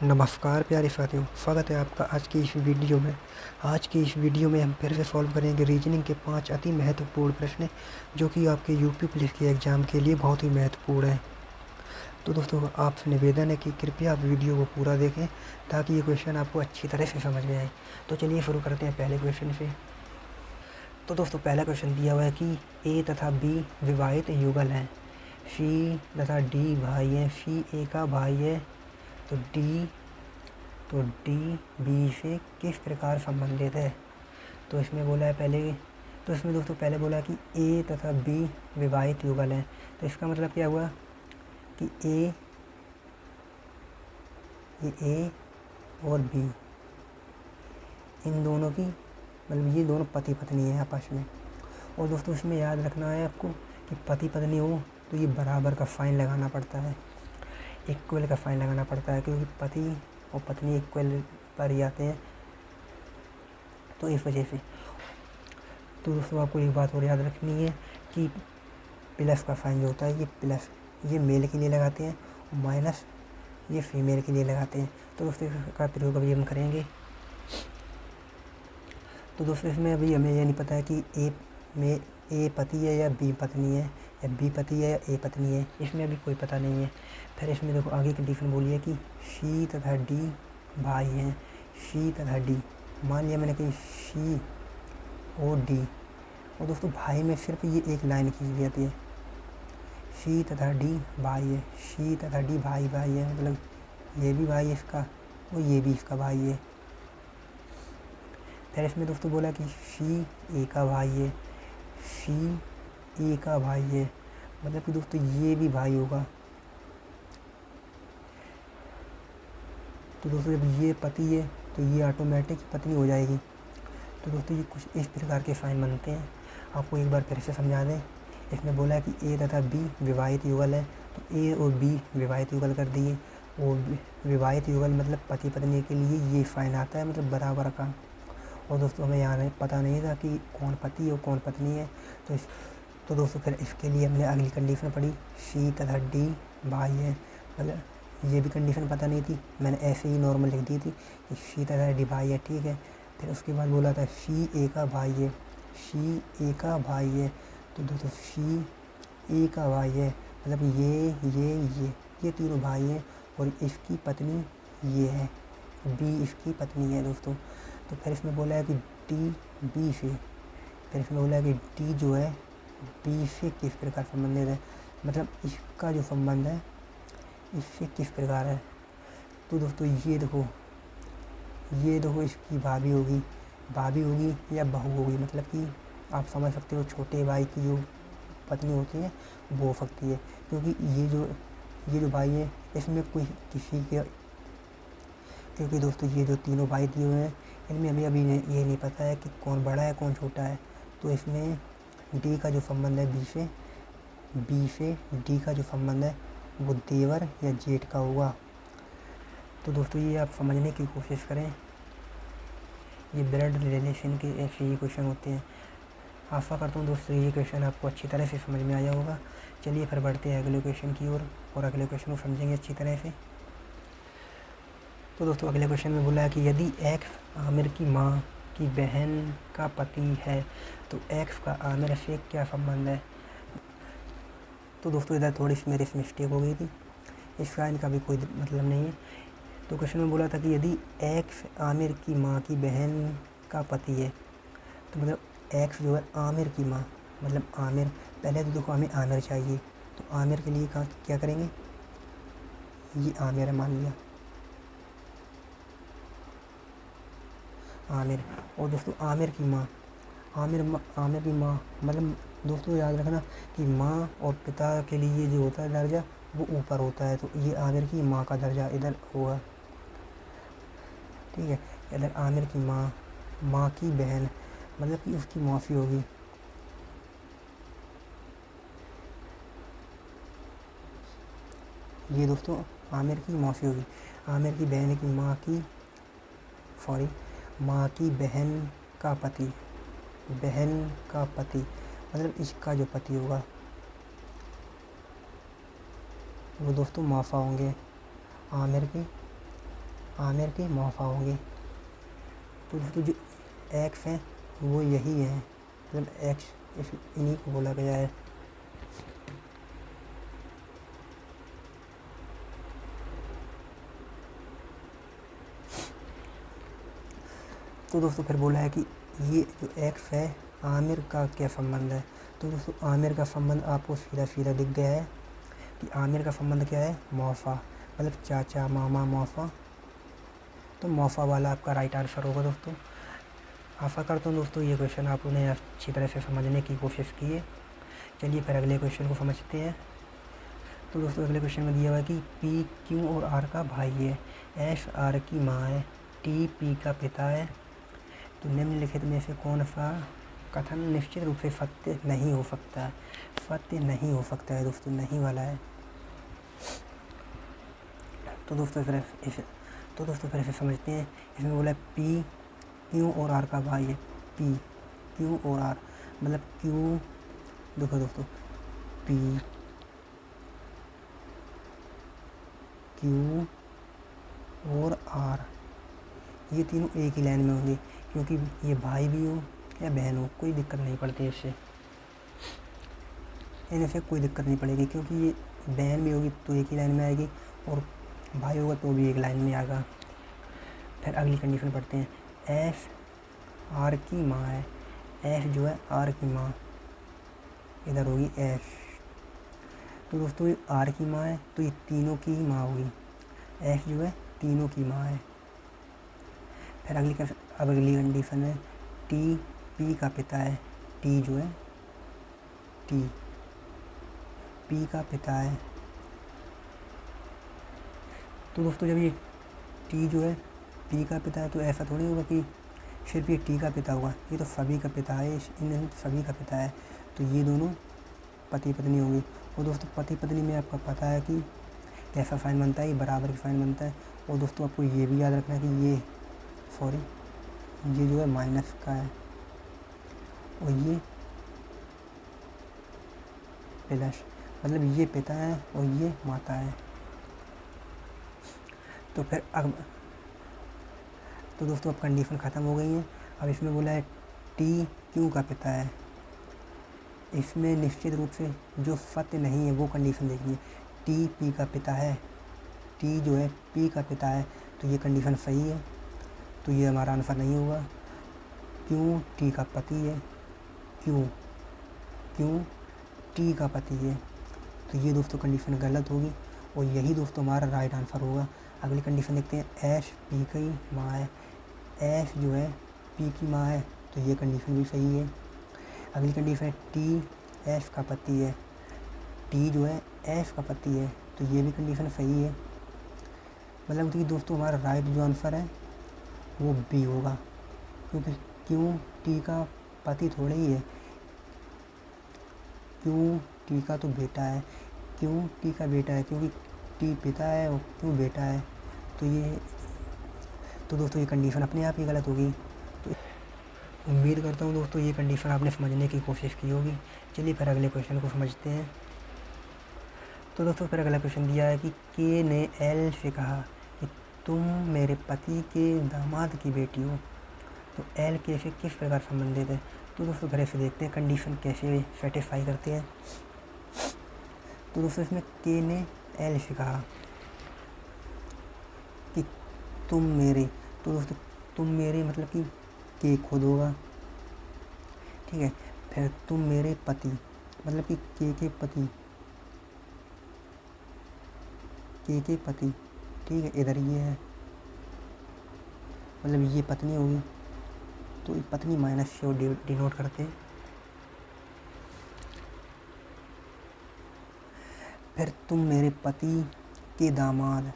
नमस्कार प्यारे साथियों, स्वागत है आपका आज की इस वीडियो में। आज की इस वीडियो में हम फिर से सॉल्व करेंगे रीजनिंग के 5 अति महत्वपूर्ण प्रश्न जो कि आपके यूपी पुलिस के एग्ज़ाम के लिए बहुत ही महत्वपूर्ण हैं। तो दोस्तों, आपसे निवेदन है कि कृपया आप वीडियो को पूरा देखें ताकि ये क्वेश्चन आपको अच्छी तरह से समझ में आए। तो चलिए शुरू करते हैं पहले क्वेश्चन से। तो दोस्तों, पहला क्वेश्चन दिया हुआ है कि ए तथा बी विवाहित युगल हैं। सी तथा डी भाई हैं। सी ए का भाई है तो डी बी से किस प्रकार संबंधित है। तो इसमें बोला है इसमें दोस्तों पहले बोला कि ए तथा बी विवाहित युगल हैं। तो इसका मतलब क्या हुआ कि ए और बी, इन दोनों की मतलब ये दोनों पति पत्नी हैं आपस में। और दोस्तों इसमें याद रखना है आपको कि पति पत्नी हो तो ये बराबर का फाइन लगाना पड़ता है, इक्वल का फाइन लगाना पड़ता है, क्योंकि पति और पत्नी इक्वल पर ही आते हैं, तो इस वजह से। तो दोस्तों आपको एक बात और याद रखनी है कि प्लस का फाइन जो होता है, ये प्लस ये मेल के लिए लगाते हैं और माइनस ये फीमेल के लिए लगाते हैं। तो दोस्तों इसका प्रयोग अभी हम करेंगे। तो दोस्तों इसमें अभी हमें ये नहीं पता है कि ए पति है या बी पत्नी है, या बी पति है या ए पत्नी है, इसमें अभी कोई पता नहीं है। फिर इसमें देखो आगे कंडीशन बोली है कि सी तथा डी भाई हैं। सी तथा डी, मान लिया मैंने कही सी और डी, और दोस्तों भाई में सिर्फ ये एक लाइन खींच दी जाती है, सी तथा डी भाई है। सी तथा डी भाई है, मतलब ये भी भाई है इसका और ये भी इसका भाई है। फिर इसमें दोस्तों बोला कि सी ए का भाई है। सी ए का भाई है, मतलब कि दोस्तों ये भी भाई होगा। तो दोस्तों जब ये पति है तो ये ऑटोमेटिक पत्नी हो जाएगी। तो दोस्तों ये कुछ इस प्रकार के साइन बनते हैं। आपको एक बार फिर से समझा दें। इसमें बोला है कि ए तथा बी विवाहित युगल है, तो ए और बी विवाहित युगल कर दिए। और विवाहित युगल मतलब पति पत्नी के लिए ये फाइन आता है, मतलब बराबर का। और दोस्तों हमें यहाँ पता नहीं था कि कौन पति और कौन पत्नी है। तो दोस्तों फिर इसके लिए हमने अगली कंडीशन पढ़ी, सी तथा डी भाई है, मतलब ये भी कंडीशन पता नहीं थी, मैंने ऐसे ही नॉर्मल लिख दी थी कि सी तथा डी भाई है, ठीक है। फिर उसके बाद बोला था सी ए का भाई है। सी ए का भाई है, तो दोस्तों सी ए का भाई है, मतलब ये तीनों भाई हैं और इसकी पत्नी ये है, बी इसकी पत्नी है दोस्तों। तो फिर इसमें बोला है कि डी बी से, फिर इसमें बोला है कि डी जो है बी से किस प्रकार संबंधित है, मतलब इसका जो संबंध है इससे किस प्रकार है। तो दोस्तों ये देखो इसकी भाभी होगी या बहू होगी, मतलब कि आप समझ सकते हो छोटे भाई की जो पत्नी होती है वो हो सकती है, क्योंकि ये जो भाई है इसमें कोई किसी के, क्योंकि दोस्तों ये जो तीनों भाई दिए हुए हैं इनमें हमें अभी ये नहीं पता है कि कौन बड़ा है कौन छोटा है। तो इसमें डी का जो संबंध है बी से डी का जो संबंध है वो देवर या जेठ का होगा। तो दोस्तों ये आप समझने की कोशिश करें, ये ब्लड रिलेशन के ऐसे ही क्वेश्चन होते हैं। आशा करता हूँ दोस्तों ये क्वेश्चन आपको अच्छी तरह से समझ में आया होगा। चलिए फिर बढ़ते हैं अगले क्वेश्चन की ओर और अगले क्वेश्चन को समझेंगे अच्छी तरह से। तो दोस्तों अगले क्वेश्चन में बोला है कि यदि एक्स आमिर की माँ की बहन का पति है तो एक्स का आमिर से क्या संबंध है। तो दोस्तों इधर थोड़ी सी मेरी मिस्टेक हो गई थी, इसका इनका भी कोई मतलब नहीं है। तो क्वेश्चन में बोला था कि यदि एक्स आमिर की माँ की बहन का पति है, तो मतलब एक्स जो है आमिर की माँ, मतलब आमिर, पहले तो देखो हमें आमिर चाहिए, तो आमिर के लिए क्या करेंगे, ये आमिर है मान लिया, आमिर। और दोस्तों आमिर की माँ मतलब दोस्तों याद रखना कि माँ और पिता के लिए जो होता है दर्जा वो ऊपर होता है, तो ये आमिर की माँ का दर्जा इधर होगा, ठीक है। इधर आमिर की माँ की बहन, मतलब कि उसकी मौसी होगी, ये दोस्तों आमिर की मौसी होगी। आमिर की बहन की माँ की बहन का पति मतलब इसका जो पति होगा वो दोस्तों माफा होंगे आमिर की आमिर की मौफा होगी। तो दोस्तों जो एक्स है वो यही है, मतलब एक्स इन्हीं को बोला गया है। तो दोस्तों फिर बोला है कि ये जो एक्स है आमिर का क्या संबंध है। तो दोस्तों आमिर का संबंध आपको सीधा सीधा दिख गया है कि आमिर का संबंध क्या है, मौफा, मतलब चाचा मामा मौफा। तो मौफा वाला आपका राइट आंसर होगा दोस्तों। आशा करता हूँ दोस्तों ये क्वेश्चन आप लोगों ने अच्छी तरह से समझने की कोशिश की है। चलिए फिर अगले क्वेश्चन को समझते हैं। तो दोस्तों अगले क्वेश्चन में दिया हुआ है कि पी क्यू और आर का भाई है, एस आर की माँ है, टी पी का पिता है। तो निम्नलिखित में से कौन सा कथन निश्चित रूप से सत्य नहीं हो सकता है। सत्य नहीं हो सकता है दोस्तों, नहीं वाला है। तो दोस्तों फिर इसे समझते हैं। इसमें बोला है पी क्यू और आर का भाई है। पी क्यू और आर मतलब क्यू, देखो दोस्तों पी क्यू और आर ये तीनों एक ही लाइन में होंगे, क्योंकि ये भाई भी हो या बहन हो कोई दिक्कत नहीं पड़ती इससे, इनसे कोई दिक्कत नहीं पड़ेगी, क्योंकि ये बहन भी होगी तो एक ही लाइन में आएगी और भाई होगा तो भी एक लाइन में आएगा। फिर अगली कंडीशन पढ़ते हैं। एस आर की माँ है, एस जो है आर की माँ, इधर होगी एस। तो दोस्तों ये आर की माँ है तो ये तीनों की ही माँ होगी, एस जो है तीनों की माँ है। फिर अगली कंडीशन है टी पी का पिता है, टी जो है टी पी का पिता है। तो दोस्तों जब ये टी जो है पी का पिता है तो ऐसा थोड़ी होगा कि सिर्फ ये टी का पिता होगा, ये तो सभी का पिता है, इन सभी का पिता है। तो ये दोनों पति पत्नी होंगी। और दोस्तों पति पत्नी में आपका पता है कि कैसा साइन बनता है, ये बराबर का साइन बनता है। और दोस्तों आपको ये भी याद रखना है कि ये जो है माइनस का है और ये प्लस, मतलब ये पिता है और ये माता है। तो फिर तो दोस्तों अब कंडीशन ख़त्म हो गई है। अब इसमें बोला है टी क्यू का पिता है, इसमें निश्चित रूप से जो सत्य नहीं है वो कंडीशन देखनी है। टी पी का पिता है, टी जो है पी का पिता है, तो ये कंडीशन सही है, तो ये हमारा आंसर नहीं होगा। क्यों टी का पति है, क्यों टी का पति है, तो ये दोस्तों कंडीशन गलत होगी और यही दोस्तों हमारा राइट आंसर होगा। अगली कंडीशन देखते हैं। एस पी की माँ है, एस जो है पी की माँ है, तो ये कंडीशन भी सही है। अगली कंडीशन है टी एस का पति है, टी जो है एस का पति है, तो ये भी कंडीशन सही है। मतलब कि दोस्तों हमारा राइट जो आंसर है वो बी होगा, क्योंकि क्यों टी का पति थोड़े ही है, क्यों टी का तो बेटा है, क्यों टी का बेटा है, क्योंकि टी पिता है और क्यों बेटा है। तो दोस्तों ये कंडीशन अपने आप ही गलत होगी। तो उम्मीद करता हूँ दोस्तों ये कंडीशन आपने समझने की कोशिश की होगी। चलिए फिर अगले क्वेश्चन को समझते हैं। तो दोस्तों फिर अगला क्वेश्चन दिया है कि के ने एल से कहा कि तुम मेरे पति के दामाद की बेटी हो। तो एल के से किस प्रकार संबंधित है। तो दोस्तों फिर से देखते हैं कंडीशन कैसे सेटिस्फाई करते हैं। तो दोस्तों इसमें के ने एल से कहा कि तुम मेरे, तो दोस्तों तुम मेरे मतलब कि के खुद होगा, ठीक है। फिर तुम मेरे पति मतलब कि के पति, के पति, ठीक है। इधर ये है मतलब ये पत्नी होगी, तो ये पत्नी माइनस से डिनोट करते हैं। फिर तुम मेरे पति के दामाद,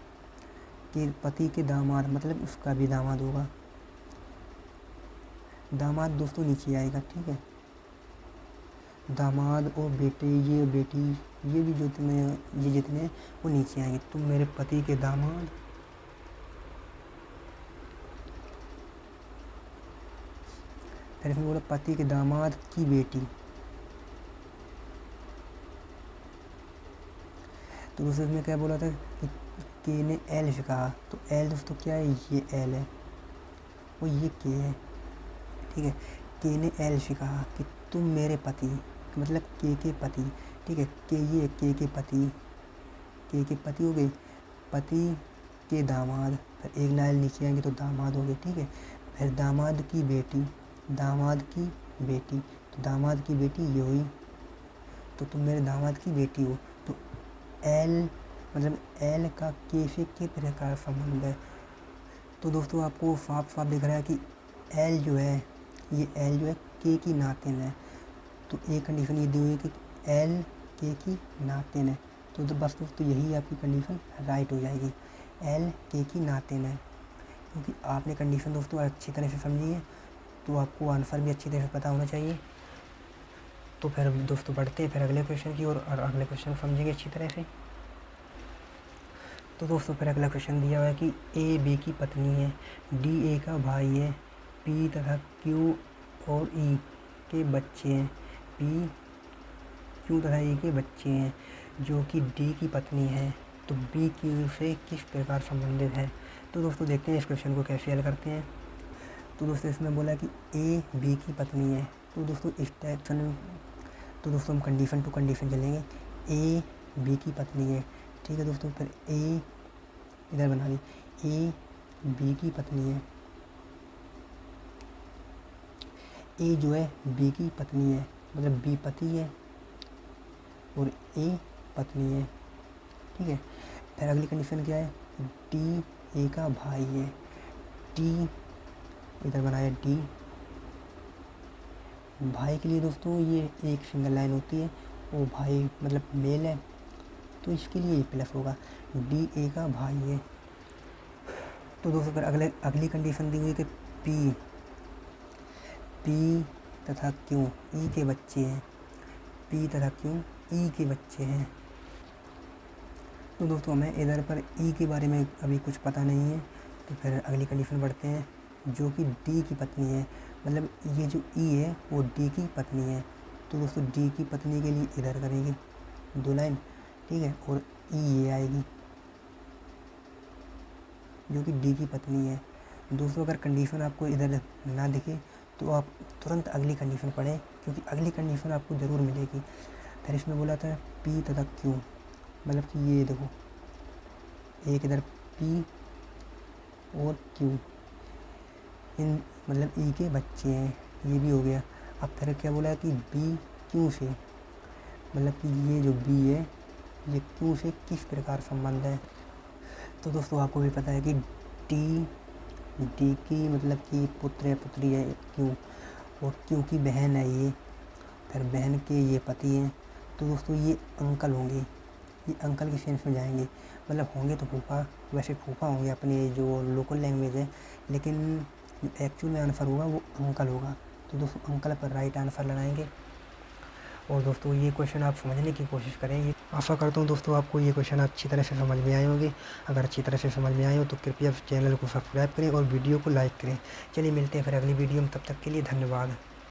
के पति के दामाद मतलब उसका भी दामाद होगा। दामाद दोस्तों नीचे आएगा, ठीक है। दामाद और बेटे, ये बेटी, ये भी ये जितने हैं वो नीचे आएंगे। तुम मेरे पति के दामाद, फिर इसमें बोला पति के दामाद की बेटी, तो दूसरे में क्या बोला था कि के ने एल से कहा, तो एल दोस्तों क्या है, ये एल है और ये के है, ठीक है। के ने एल से कहा कि तुम मेरे पति, मतलब के पति, ठीक है। के ये के पति, के पति हो गए, पति के दामाद, फिर एक लाइन नीचे आएंगे तो दामाद हो गए, ठीक है। फिर दामाद की बेटी, दामाद की बेटी, तो दामाद की बेटी ये हुई, तो तुम मेरे दामाद की बेटी हो। तो एल मतलब एल का के से के प्रकार संबंध है। तो दोस्तों आपको साफ साफ दिख रहा है कि एल जो है, ये एल जो है के की नातिन है। तो एक कंडीशन ये दी हुई है कि एल के की नातिन है, तो बस दोस्तों यही आपकी कंडीशन राइट हो जाएगी, एल के की नातिन है। क्योंकि आपने कंडीशन दोस्तों अच्छी तरह से समझी है तो आपको आंसर भी अच्छी तरह से पता होना चाहिए। तो फिर दोस्तों बढ़ते हैं फिर अगले क्वेश्चन की और अगले क्वेश्चन समझेंगे अच्छी तरह से। तो दोस्तों फिर अगला क्वेश्चन दिया हुआ है कि ए बी की पत्नी है, डी ए का भाई है, पी तथा क्यू और ई के बच्चे हैं, पी क्यू तथा ई के बच्चे हैं, जो कि डी की पत्नी है, तो बी क्यू से किस प्रकार संबंधित है। तो दोस्तों देखते हैं इस क्वेश्चन को कैसे हल करते हैं। तो दोस्तों इसमें बोला कि ए बी की पत्नी है, तो दोस्तों इस टाइप तो दोस्तों हम कंडीशन टू कंडीशन चलेंगे। ए बी की पत्नी है, ठीक है दोस्तों। फिर ए इधर बना दी, ए बी की पत्नी है, ए जो है बी की पत्नी है, मतलब बी पति है और ए पत्नी है, ठीक है। फिर अगली कंडीशन क्या है, डी ए का भाई है, डी इधर बनाया डी, भाई के लिए दोस्तों ये एक सिंगल लाइन होती है, वो भाई मतलब मेल है तो इसके लिए प्लस होगा, डी ए का भाई है। तो दोस्तों फिर अगली कंडीशन दी हुई कि पी तथा क्यू ई के बच्चे हैं, पी तथा क्यू ई के बच्चे हैं। तो दोस्तों हमें इधर पर ई के बारे में अभी कुछ पता नहीं है, तो फिर अगली कंडीशन बढ़ते हैं, जो कि डी की पत्नी है, मतलब ये जो ई है वो डी की पत्नी है। तो दोस्तों डी की पत्नी के लिए इधर करेंगे 2 लाइन, ठीक है, और ई ये आएगी जो कि डी की पत्नी है। दोस्तों अगर कंडीशन आपको इधर ना दिखे तो आप तुरंत अगली कंडीशन पढ़ें, क्योंकि अगली कंडीशन आपको ज़रूर मिलेगी। फिर इसमें बोला था पी तथा क्यू, मतलब कि ये देखो एक इधर पी और क्यू, इन मतलब ई के बच्चे हैं, ये भी हो गया। अब फिर क्या बोला है कि बी क्यू से, मतलब कि ये जो बी है ये क्यू से किस प्रकार संबंध है। तो दोस्तों आपको भी पता है कि डी की मतलब कि पुत्र या पुत्री है क्यू, और क्यू की बहन है ये, फिर बहन के ये पति हैं। तो दोस्तों ये अंकल होंगे, ये अंकल के सेंस में जाएंगे, मतलब होंगे तो फूफा, वैसे फूफा होंगे अपने जो लोकल लैंग्वेज है, लेकिन एक्चुअल में आंसर होगा वो अंकल होगा। तो दोस्तों अंकल पर राइट आंसर लगाएंगे। और दोस्तों ये क्वेश्चन आप समझने की कोशिश करें। आशा करता हूँ दोस्तों आपको ये क्वेश्चन अच्छी तरह से समझ में आए होंगे। अगर अच्छी तरह से समझ में आए हो तो कृपया चैनल को सब्सक्राइब करें और वीडियो को लाइक करें। चलिए मिलते हैं फिर अगली वीडियो में, तब तक के लिए धन्यवाद।